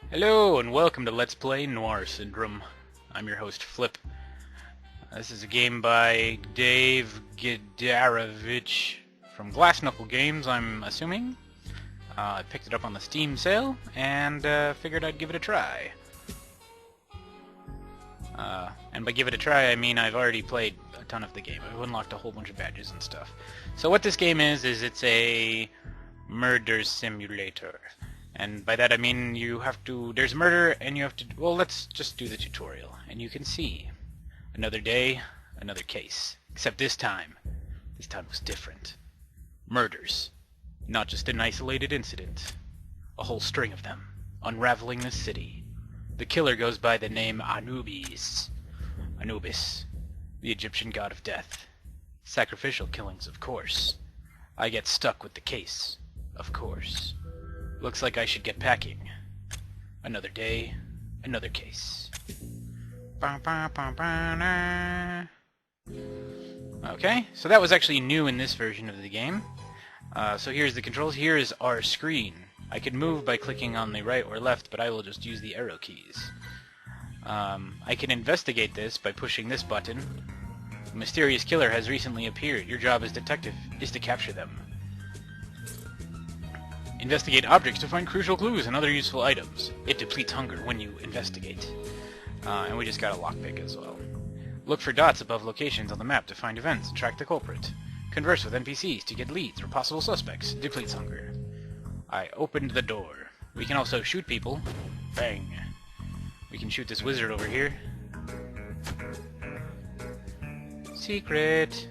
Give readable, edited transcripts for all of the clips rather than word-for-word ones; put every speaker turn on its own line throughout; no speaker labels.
Hello and welcome to Let's Play Noir Syndrome. I'm your host Flip. This is a game by Dave Gidarovich from Glass Knuckle Games, I'm assuming. I picked it up on the Steam sale and figured I'd give it a try. And by give it a try I mean I've already played a ton of the game. I've unlocked a whole bunch of badges and stuff. So what this game is it's a murder simulator. And by that I mean there's murder and you have to, well, let's just do the tutorial. And you can see, another day, another case. Except this time was different. Murders. Not just an isolated incident. A whole string of them, unraveling the city. The killer goes by the name Anubis, the Egyptian god of death. Sacrificial killings, of course. I get stuck with the case, of course. Looks like I should get packing. Another day, another case. Okay, so that was actually new in this version of the game. So here's the controls. Here is our screen. I can move by clicking on the right or left, but I will just use the arrow keys. I can investigate this by pushing this button. A mysterious killer has recently appeared. Your job as detective is to capture them. Investigate objects to find crucial clues and other useful items. It depletes hunger when you investigate. And we just got a lockpick as well. Look for dots above locations on the map to find events and track the culprit. Converse with NPCs to get leads or possible suspects. Depletes hunger. I opened the door. We can also shoot people. Bang. We can shoot this wizard over here. Secret.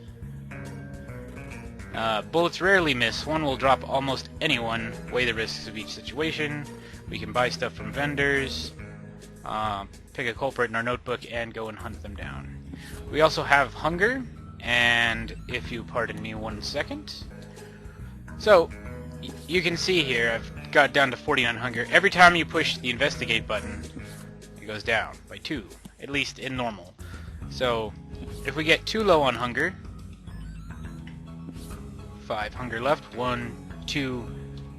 Bullets rarely miss. One will drop almost anyone. Weigh the risks of each situation. We can buy stuff from vendors. Pick a culprit in our notebook and go and hunt them down. We also have hunger. And if you pardon me 1 second. So, you can see here I've got down to 49 hunger. Every time you push the investigate button, it goes down by 2. At least in normal. So, if we get too low on hunger, 5 hunger left. 1, 2,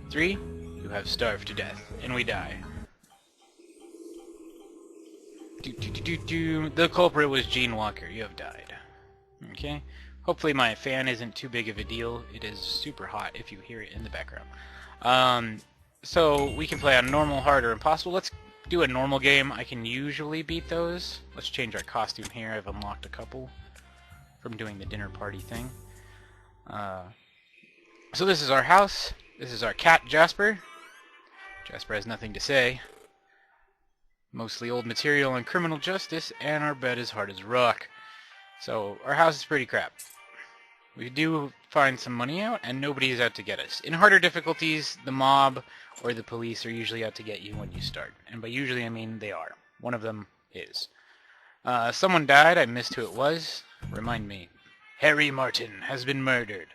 3. You have starved to death, and we die. The culprit was Gene Walker. You have died. Okay. Hopefully my fan isn't too big of a deal. It is super hot if you hear it in the background. So we can play on normal, hard, or impossible. Let's do a normal game. I can usually beat those. Let's change our costume here. I've unlocked a couple from doing the dinner party thing. So this is our house. This is our cat, Jasper. Jasper has nothing to say. Mostly old material on criminal justice, and our bed is hard as rock. So our house is pretty crap. We do find some money out, and nobody is out to get us. In harder difficulties, the mob or the police are usually out to get you when you start. And by usually, I mean they are. One of them is. Someone died. I missed who it was. Remind me. Harry Martin has been murdered.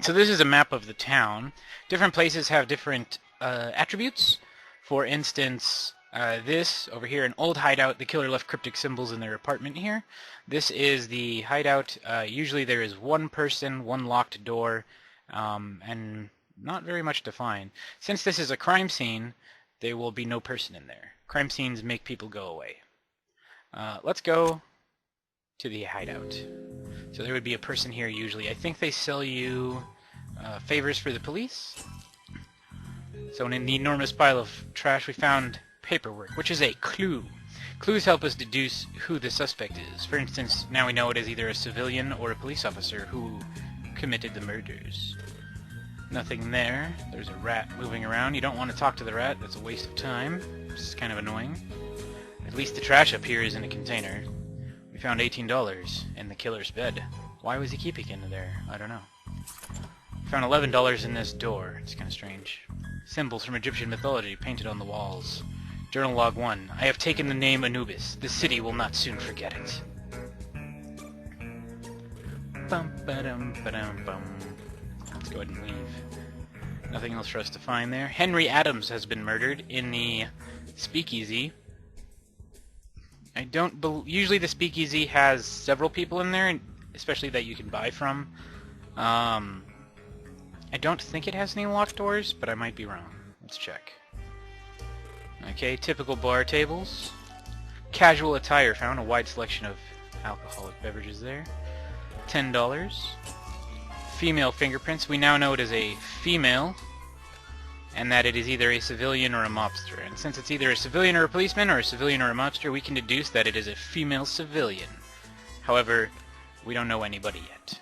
So this is a map of the town. Different places have different attributes. For instance, this over here, an old hideout. The killer left cryptic symbols in their apartment here. This is the hideout. Usually there is one person, one locked door, and not very much to find. Since this is a crime scene, there will be no person in there. Crime scenes make people go away. Let's go to the hideout. So there would be a person here usually. I think they sell you favors for the police. So in the enormous pile of trash we found paperwork, which is a clue. Clues help us deduce who the suspect is. For instance, now we know it is either a civilian or a police officer who committed the murders. Nothing there. There's a rat moving around. You don't want to talk to the rat. That's a waste of time. It's kind of annoying. At least the trash up here is in a container. We found $18 in the killer's bed. Why was he keeping it in there? I don't know. We found $11 in this door. It's kind of strange. Symbols from Egyptian mythology painted on the walls. Journal log 1. I have taken the name Anubis. The city will not soon forget it. Bum, ba-dum, ba-dum, bum. Let's go ahead and leave. Nothing else for us to find there. Henry Adams has been murdered in the speakeasy. I don't usually the speakeasy has several people in there, especially that you can buy from. I don't think it has any locked doors, but I might be wrong. Let's check. Okay, typical bar tables. Casual attire found, a wide selection of alcoholic beverages there. $10. Female fingerprints. We now know it is a female, and that it is either a civilian or a mobster. And since it's either a civilian or a policeman, or a civilian or a mobster, we can deduce that it is a female civilian. However, we don't know anybody yet.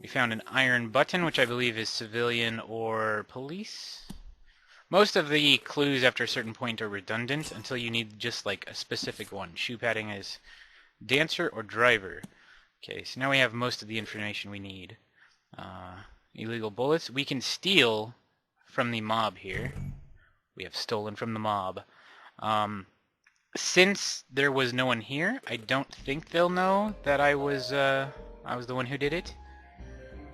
We found an iron button, which I believe is civilian or police. Most of the clues after a certain point are redundant until you need just like a specific one. Shoe padding is dancer or driver. Okay, so now we have most of the information we need. Illegal bullets. We can steal from the mob here. We have stolen from the mob. Since there was no one here, I don't think they'll know that I was the one who did it.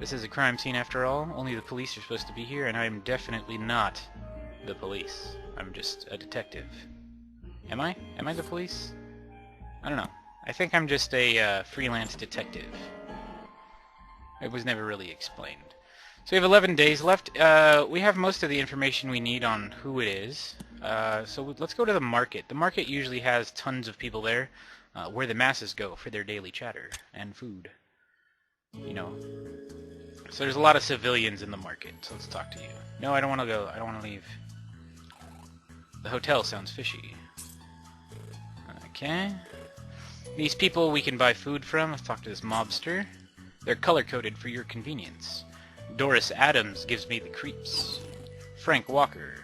This is a crime scene after all. Only the police are supposed to be here, and I am definitely not the police. I'm just a detective. Am I? Am I the police? I don't know. I think I'm just a freelance detective. It was never really explained. So we have 11 days left. We have most of the information we need on who it is. So let's go to the market. The market usually has tons of people there, where the masses go for their daily chatter and food. You know. So there's a lot of civilians in the market, so let's talk to you. No, I don't want to go. I don't want to leave. The hotel sounds fishy. Okay. These people we can buy food from. Let's talk to this mobster. They're color-coded for your convenience. Doris Adams gives me the creeps. Frank Walker,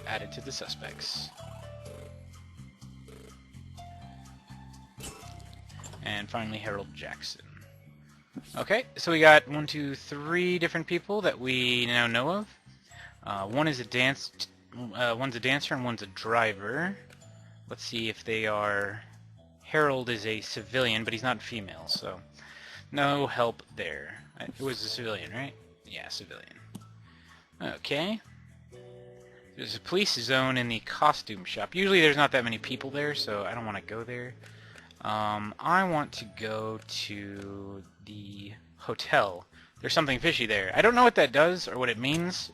added to the suspects. And finally, Harold Jackson. Okay, so we got 1, 2, 3 different people that we now know of. One's a dancer and one's a driver. Let's see if they are... Harold is a civilian, but he's not female, so no help there. It was a civilian, right? Yeah, civilian. Okay. There's a police zone in the costume shop. Usually there's not that many people there, so I don't want to go there. I want to go to the hotel. There's something fishy there. I don't know what that does or what it means.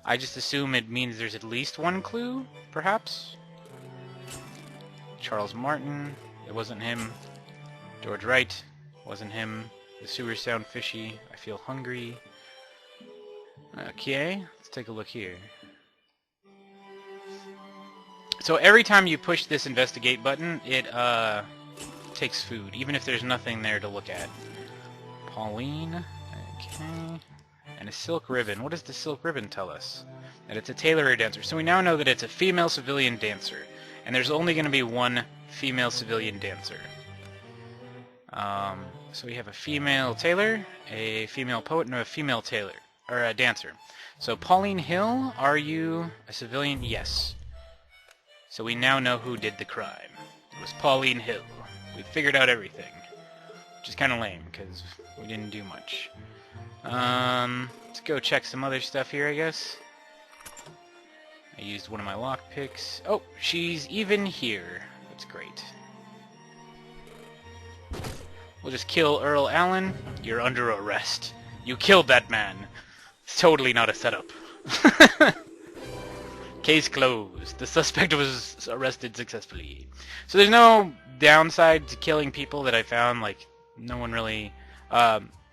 I just assume it means there's at least one clue, perhaps. Charles Martin. It wasn't him. George Wright. Wasn't him. The sewers sound fishy. I feel hungry. Okay, let's take a look here. So every time you push this investigate button, it takes food, even if there's nothing there to look at. Pauline. Okay. And a silk ribbon. What does the silk ribbon tell us? That it's a tailor or dancer. So we now know that it's a female civilian dancer. And there's only going to be one female civilian dancer. So we have a female tailor, a female poet, and a female tailor, or a dancer. So Pauline Hill, are you a civilian? Yes. So we now know who did the crime. It was Pauline Hill. We figured out everything. Which is kind of lame, because we didn't do much. Let's go check some other stuff here, I guess. I used one of my lockpicks. Oh, she's even here. That's great. We'll just kill Earl Allen. You're under arrest. You killed that man. It's totally not a setup. Case closed. The suspect was arrested successfully. So there's no downside to killing people that I found. Like, no one really...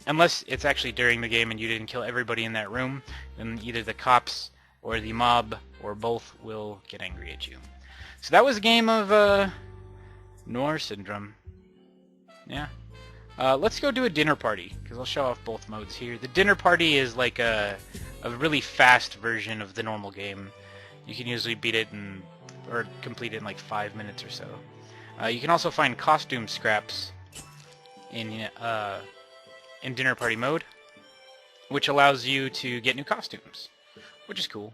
unless it's actually during the game and you didn't kill everybody in that room, then either the cops or the mob or both will get angry at you. So that was a game of Noir Syndrome. Yeah. Let's go do a dinner party, because I'll show off both modes here. The dinner party is like a really fast version of the normal game. You can usually beat it or complete it in like 5 minutes or so. You can also find costume scraps in dinner party mode, which allows you to get new costumes, which is cool.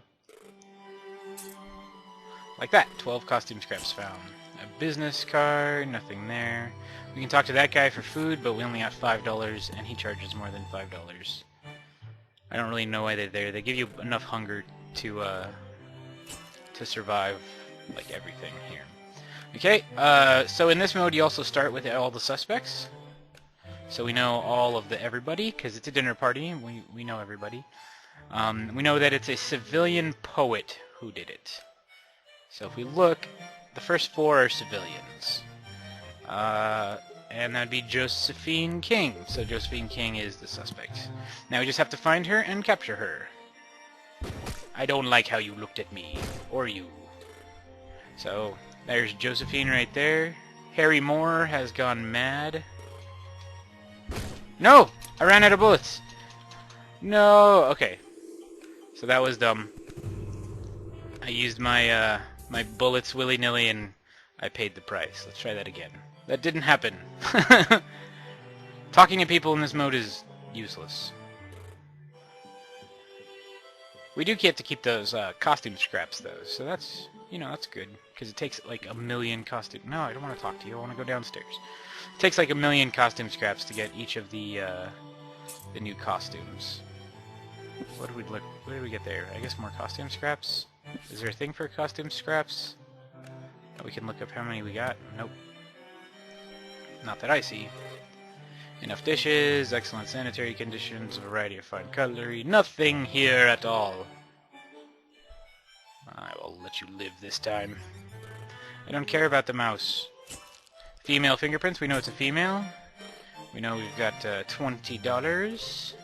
Like that, 12 costume scraps found. A business card, nothing there. We can talk to that guy for food, but we only got $5, and he charges more than $5. I don't really know why they're there. They give you enough hunger to survive, like everything here. Okay, so in this mode you also start with all the suspects. So we know all of the everybody, because it's a dinner party, we know everybody. We know that it's a civilian poet who did it. So if we look, the first 4 are civilians. And that'd be Josephine King. So Josephine King is the suspect. Now we just have to find her and capture her. I don't like how you looked at me. Or you. So, there's Josephine right there. Harry Moore has gone mad. No! I ran out of bullets! No! Okay. So that was dumb. I used my, my bullets willy-nilly and I paid the price. Let's try that again. That didn't happen. Talking to people in this mode is useless. We do get to keep those costume scraps, though, so that's, you know, that's good. Because it takes like 1,000,000 costume... No, I don't want to talk to you. I want to go downstairs. It takes like 1,000,000 costume scraps to get each of the new costumes. What did we look? What did we get there? I guess more costume scraps? Is there a thing for costume scraps? Oh, we can look up how many we got. Nope. Not that I see. Enough dishes, excellent sanitary conditions, a variety of fine cutlery. Nothing here at all. I will let you live this time. I don't care about the mouse. Female fingerprints, we know it's a female. We know we've got $20.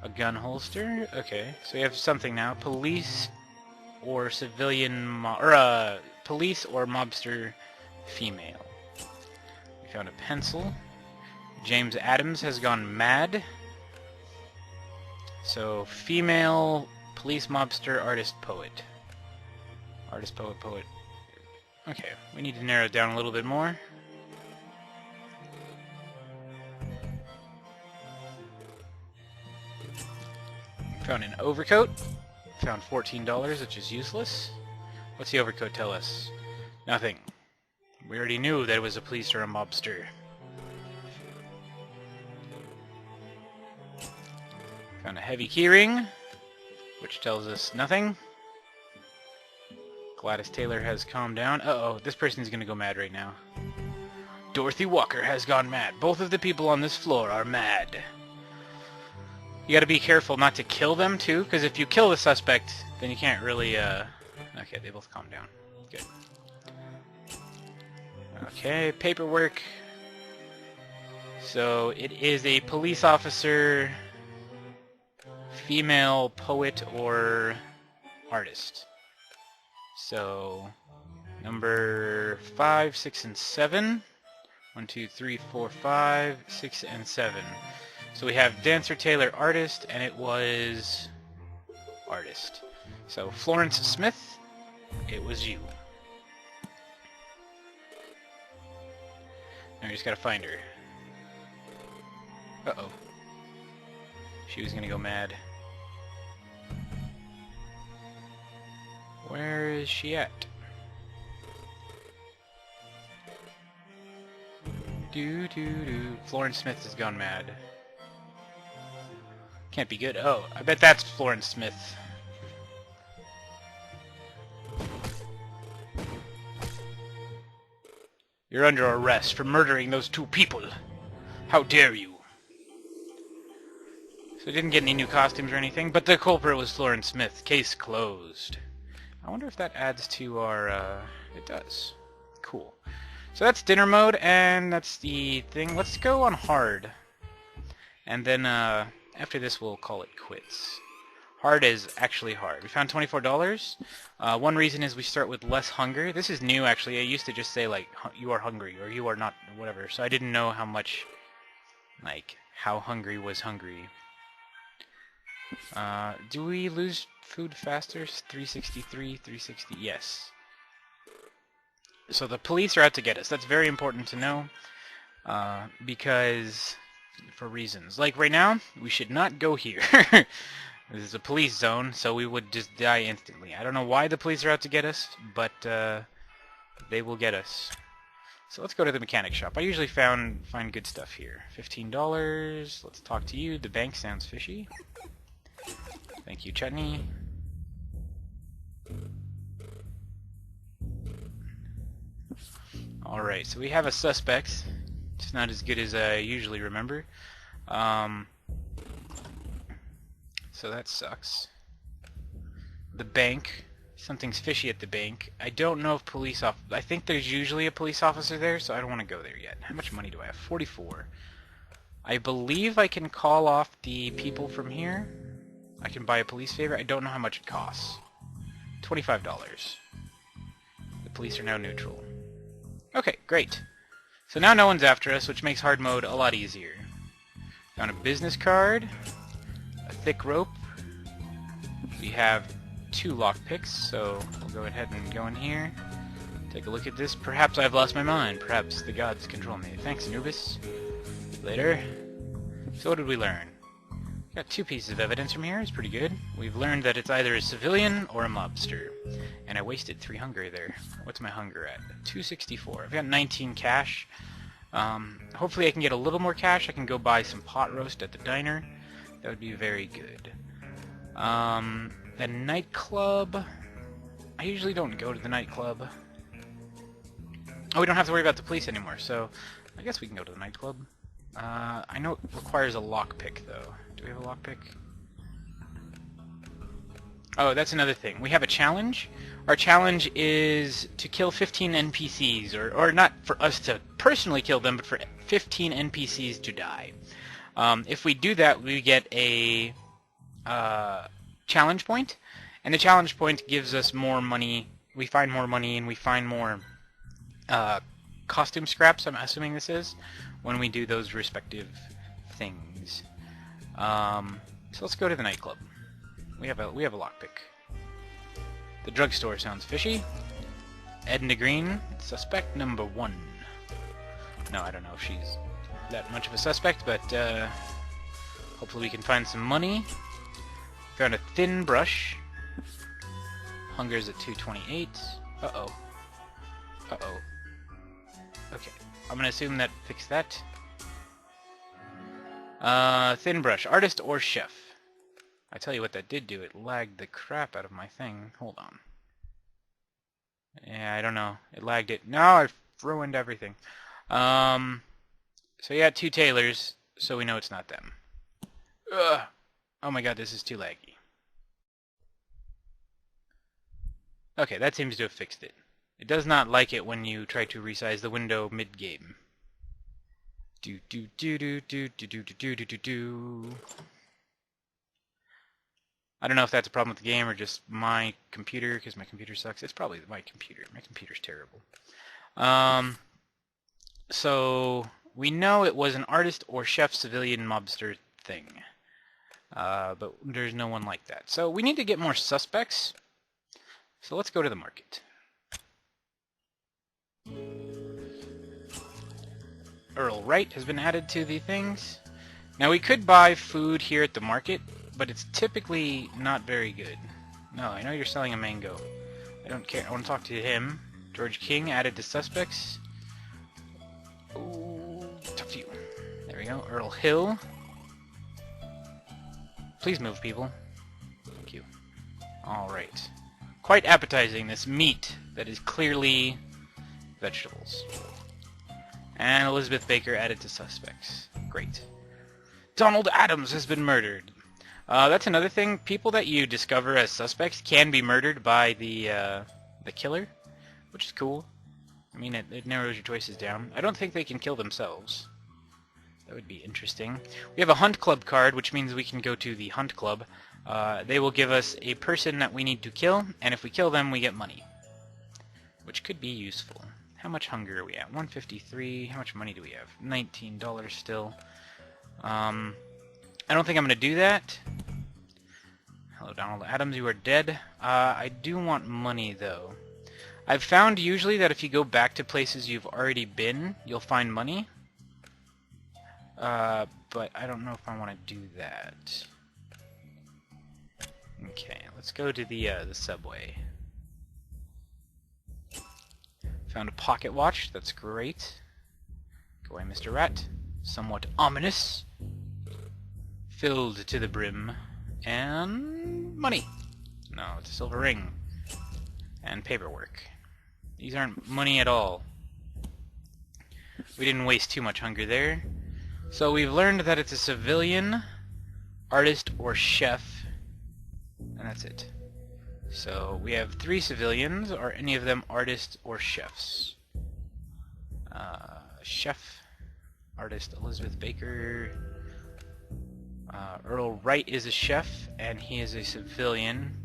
A gun holster. Okay, so we have something now. Police or civilian police or mobster female. We found a pencil. James Adams has gone mad. So, female, police, mobster, artist, poet. Artist, poet, poet. Okay, we need to narrow it down a little bit more. Found an overcoat. Found $14, which is useless. What's the overcoat tell us? Nothing. We already knew that it was a police or a mobster. Found a heavy keyring, which tells us nothing. Gladys Taylor has calmed down. Uh-oh, this person's gonna go mad right now. Dorothy Walker has gone mad. Both of the people on this floor are mad. You gotta be careful not to kill them, too, because if you kill the suspect, then you can't really, Okay, they both calmed down. Good. Okay, paperwork. So, it is a police officer... female poet or artist. So, number 5, 6, and 7. 1, 2, 3, 4, 5, 6, and 7. So we have Dancer, Taylor, artist, and it was artist. So Florence Smith, it was you. Now we just gotta find her. Uh-oh. She was gonna go mad. Where is she at? Florence Smith has gone mad. Can't be good. Oh, I bet that's Florence Smith. You're under arrest for murdering those 2 people. How dare you? So we didn't get any new costumes or anything, but the culprit was Florence Smith. Case closed. I wonder if that adds to our, it does. Cool. So that's dinner mode, and that's the thing. Let's go on hard. And then, after this we'll call it quits. Hard is actually hard. We found $24. One reason is we start with less hunger. This is new, actually. I used to just say, like, you are hungry, or you are not, whatever. So I didn't know how much, like, how hungry was hungry. Do we lose food faster? 363, 360, yes. So the police are out to get us. That's very important to know, because, for reasons. Like right now, we should not go here. This is a police zone, so we would just die instantly. I don't know why the police are out to get us, but they will get us. So let's go to the mechanic shop. I usually find good stuff here. $15. Let's talk to you. The bank sounds fishy. Thank you, Chutney. Alright, so we have a suspect. It's not as good as I usually remember. So that sucks. The bank. Something's fishy at the bank. I don't know if I think there's usually a police officer there, so I don't want to go there yet. How much money do I have? 44. I believe I can call off the people from here. I can buy a police favor. I don't know how much it costs. $25. The police are now neutral. Okay, great. So now no one's after us, which makes hard mode a lot easier. Found a business card, a thick rope. We have 2 lockpicks, so we'll go ahead and go in here. Take a look at this. Perhaps I've lost my mind. Perhaps the gods control me. Thanks, Anubis. Later. So what did we learn? Got 2 pieces of evidence from here. It's pretty good. We've learned that it's either a civilian or a mobster. And I wasted 3 hunger there. What's my hunger at? 264. I've got 19 cash. Hopefully I can get a little more cash. I can go buy some pot roast at the diner. That would be very good. The nightclub. I usually don't go to the nightclub. Oh, we don't have to worry about the police anymore, so I guess we can go to the nightclub. I know it requires a lockpick, though. Do we have a lockpick? Oh, that's another thing. We have a challenge. Our challenge is to kill 15 NPCs, or not for us to personally kill them, but for 15 NPCs to die. If we do that, we get a challenge point, and the challenge point gives us more money. We find more money, and we find more costume scraps, I'm assuming this is, when we do those respective things. So let's go to the nightclub. We have a lockpick. The drugstore sounds fishy. Edna Green, suspect number 1. No, I don't know if she's that much of a suspect, but hopefully we can find some money. Found a thin brush. Hunger's at 228. Uh-oh. Uh-oh. Okay, I'm gonna assume that fixed that. Thin brush. Artist or chef? I tell you what that did do. It lagged the crap out of my thing. Hold on. Yeah, I don't know. It lagged it. No, I've ruined everything. So yeah, 2 tailors, so we know it's not them. Ugh. Oh my god, this is too laggy. Okay, that seems to have fixed it. It does not like it when you try to resize the window mid-game. Do do do do do do do do do do do. I don't know if that's a problem with the game or just my computer, because my computer sucks. It's probably my computer. My computer's terrible. So we know it was an artist or chef civilian mobster thing. But there's no one like that. So we need to get more suspects. So let's go to the market. Earl Wright has been added to the things. Now we could buy food here at the market, but it's typically not very good. No, I know you're selling a mango. I don't care. I want to talk to him. George King added to suspects. Ooh, talk to you. There we go. Earl Hill. Please move, people. Thank you. Alright. Quite appetizing, this meat that is clearly vegetables. And Elizabeth Baker added to suspects. Great. Donald Adams has been murdered. That's another thing. People that you discover as suspects can be murdered by the killer, which is cool. I mean, it narrows your choices down. I don't think they can kill themselves. That would be interesting. We have a hunt club card, which means we can go to the hunt club. They will give us a person that we need to kill, and if we kill them, we get money, which could be useful. How much hunger are we at? 153. How much money do we have? $19 still. I don't think I'm going to do that. Hello, Donald Adams. You are dead. I do want money, though. I've found usually that if you go back to places you've already been, you'll find money. But I don't know if I want to do that. Okay, let's go to the subway. Found a pocket watch. That's great. Go away, Mr. Rat. Somewhat ominous. Filled to the brim. And money. No, it's a silver ring. And paperwork. These aren't money at all. We didn't waste too much hunger there. So we've learned that it's a civilian, artist, or chef. And that's it. So we have 3 civilians. Are any of them artists or chefs? Chef, artist Elizabeth Baker. Earl Wright is a chef, and he is a civilian.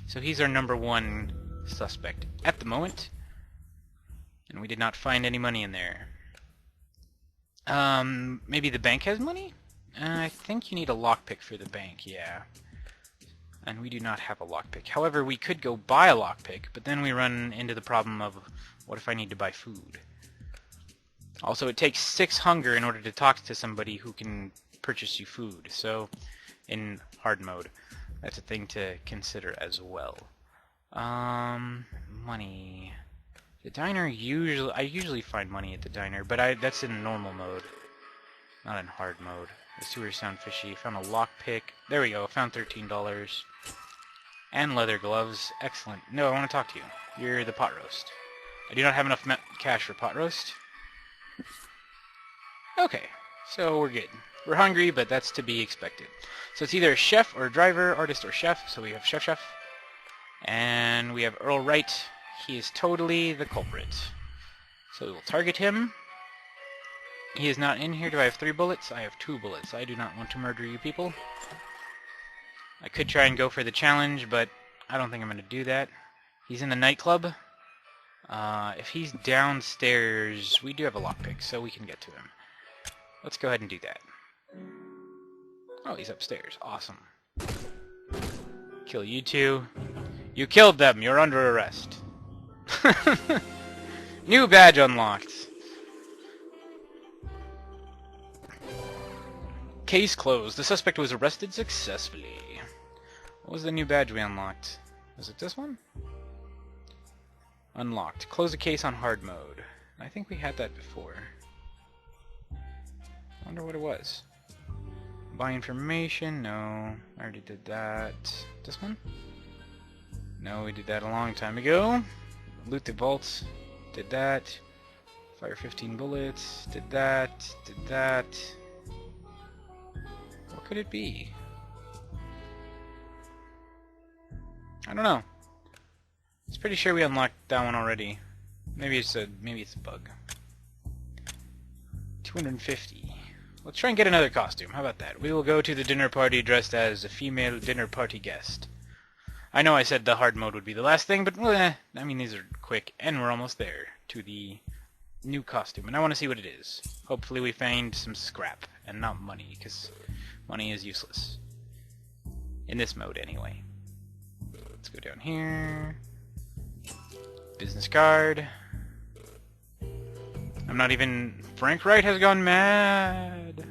So he's our number 1 suspect at the moment. And we did not find any money in there. Maybe the bank has money? I think you need a lockpick for the bank, yeah. And we do not have a lockpick. However, we could go buy a lockpick, but then we run into the problem of, what if I need to buy food? Also, it takes 6 hunger in order to talk to somebody who can purchase you food. So, in hard mode, that's a thing to consider as well. Money. The diner I usually find money at the diner, but that's in normal mode, not in hard mode. The sewers sound fishy. Found a lockpick. There we go. Found $13. And leather gloves. Excellent. No, I want to talk to you. You're the pot roast. I do not have enough cash for pot roast. Okay, so we're good. We're hungry, but that's to be expected. So it's either a chef or a driver, artist or chef. So we have chef. And we have Earl Wright. He is totally the culprit. So we will target him. He is not in here. Do I have 3 bullets? I have 2 bullets. I do not want to murder you people. I could try and go for the challenge, but I don't think I'm going to do that. He's in the nightclub. If he's downstairs, we do have a lockpick, so we can get to him. Let's go ahead and do that. Oh, he's upstairs. Awesome. Kill you 2. You killed them. You're under arrest. New badge unlocked. Case closed. The suspect was arrested successfully. What was the new badge we unlocked? Was it this one? Unlocked. Close the case on hard mode. I think we had that before. I wonder what it was. Buy information? No. I already did that. This one? No, we did that a long time ago. Loot the vaults. Did that. Fire 15 bullets. Did that. Did that. What could it be? I don't know. It's pretty sure we unlocked that one already. Maybe it's a bug. 250. Let's try and get another costume. How about that? We will go to the dinner party dressed as a female dinner party guest. I know I said the hard mode would be the last thing, but I mean these are quick, and we're almost there to the new costume, and I want to see what it is. Hopefully we find some scrap and not money, because money is useless in this mode anyway. Let's go down here. Business card. I'm not even... Frank Wright has gone mad.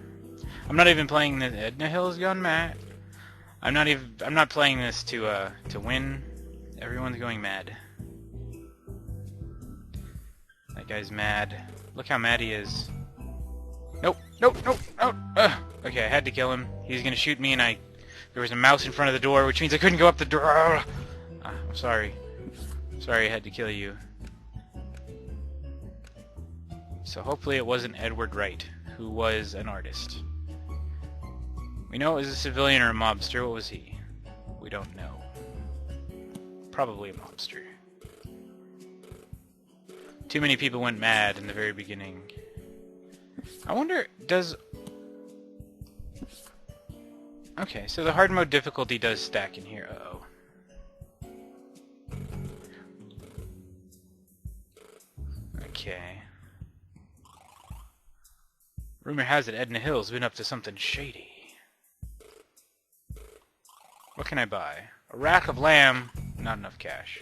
I'm not even playing this. Edna Hill has gone mad. I'm not playing this to win. Everyone's going mad. That guy's mad. Look how mad he is. Nope. Okay, I had to kill him. He was gonna shoot me, and there was a mouse in front of the door, which means I couldn't go up the door. I'm sorry. Sorry I had to kill you. So hopefully it wasn't Edward Wright, who was an artist. We know it was a civilian or a mobster. What was he? We don't know. Probably a mobster. Too many people went mad in the very beginning. I wonder, does... Okay, so the hard mode difficulty does stack in here. Uh-oh. Okay. Rumor has it Edna Hill's been up to something shady. What can I buy? A rack of lamb. Not enough cash.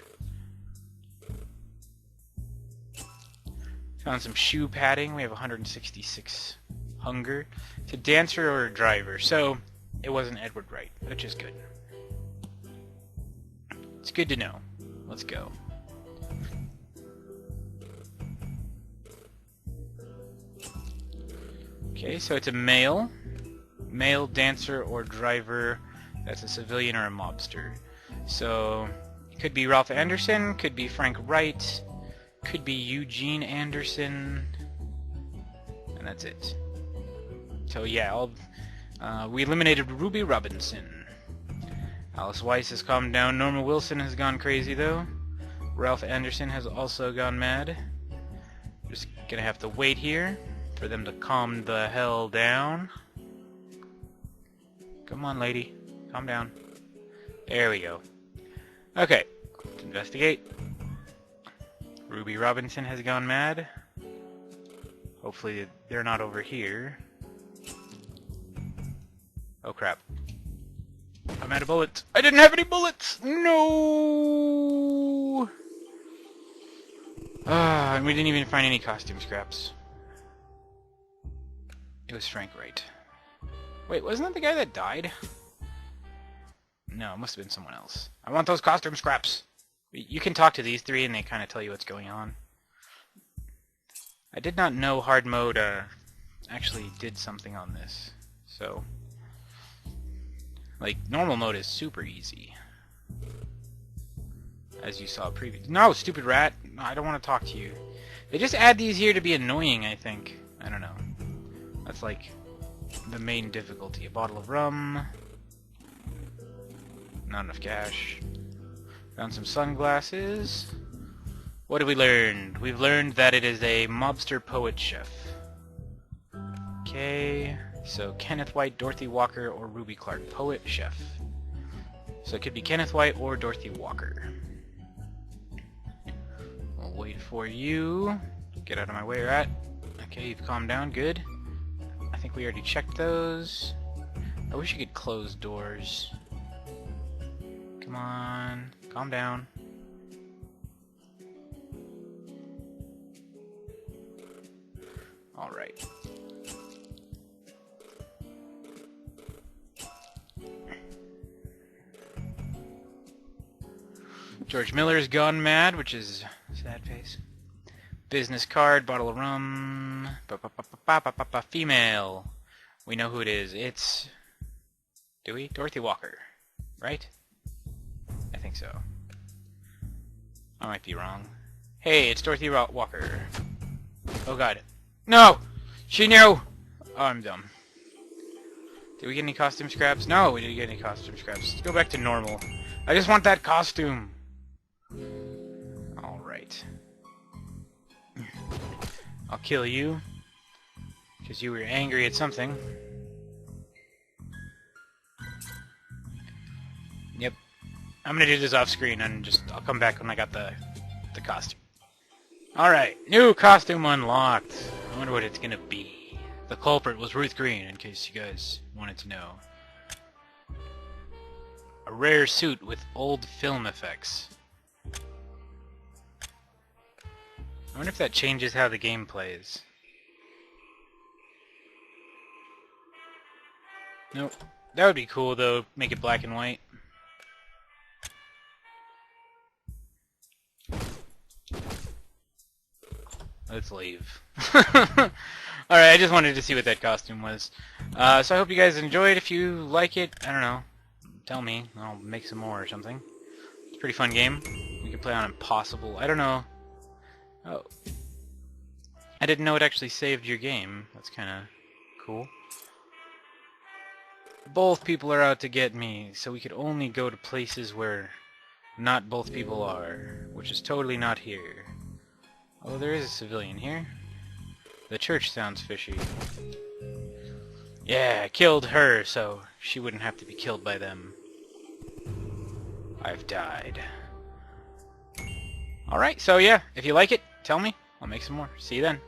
Found some shoe padding. We have 166 hunger. It's a dancer or a driver. So, it wasn't Edward Wright, which is good. It's good to know. Let's go. Okay, so it's a male. Male dancer or driver. That's a civilian or a mobster. So, it could be Ralph Anderson, could be Frank Wright, could be Eugene Anderson, and that's it. So yeah, we eliminated Ruby Robinson. Alice Weiss has calmed down. Norma Wilson has gone crazy, though. Ralph Anderson has also gone mad. Just gonna have to wait here for them to calm the hell down. Come on, lady. Calm down. There we go. Okay. Let's investigate. Ruby Robinson has gone mad. Hopefully they're not over here. Oh crap. I'm out of bullets. I didn't have any bullets! No! And we didn't even find any costume scraps. It was Frank Wright. Wait, wasn't that the guy that died? No, it must have been someone else. I want those costume scraps! You can talk to these three and they kind of tell you what's going on. I did not know hard mode actually did something on this. So, like, normal mode is super easy. As you saw previously. No, stupid rat! No, I don't want to talk to you. They just add these here to be annoying, I think. I don't know. That's like the main difficulty. A bottle of rum. Not enough cash. Found some sunglasses. What have we learned? We've learned that it is a mobster poet chef. Okay, so Kenneth White, Dorothy Walker, or Ruby Clark. Poet chef. So it could be Kenneth White or Dorothy Walker. We'll wait for you. Get out of my way, rat. Okay, you've calmed down. Good. I think we already checked those. I wish you could close doors. Come on. Calm down. Alright. George Miller's gone mad, which is sad face. Business card, bottle of rum. Female. We know who it is. It's... Do we? Dorothy Walker. Right? I think so. I might be wrong. Hey, it's Dorothy Walker. Oh god. No! She knew! Oh, I'm dumb. Did we get any costume scraps? No, we didn't get any costume scraps. Let's go back to normal. I just want that costume! Alright. I'll kill you. Because you were angry at something. Yep. I'm gonna do this off screen and I'll come back when I got the costume. Alright, new costume unlocked. I wonder what it's gonna be. The culprit was Ruth Green, in case you guys wanted to know. A rare suit with old film effects. I wonder if that changes how the game plays. Nope. That would be cool, though. Make it black and white. Let's leave. Alright, I just wanted to see what that costume was. So I hope you guys enjoyed. If you like it, I don't know, tell me. I'll make some more or something. It's a pretty fun game. We can play on Impossible. I don't know. Oh. I didn't know it actually saved your game. That's kind of cool. Both people are out to get me, so we could only go to places where not both people are, which is totally not here. Oh, there is a civilian here. The church sounds fishy. Yeah, I killed her, so she wouldn't have to be killed by them. I've died. Alright, so yeah, if you like it, tell me. I'll make some more. See you then.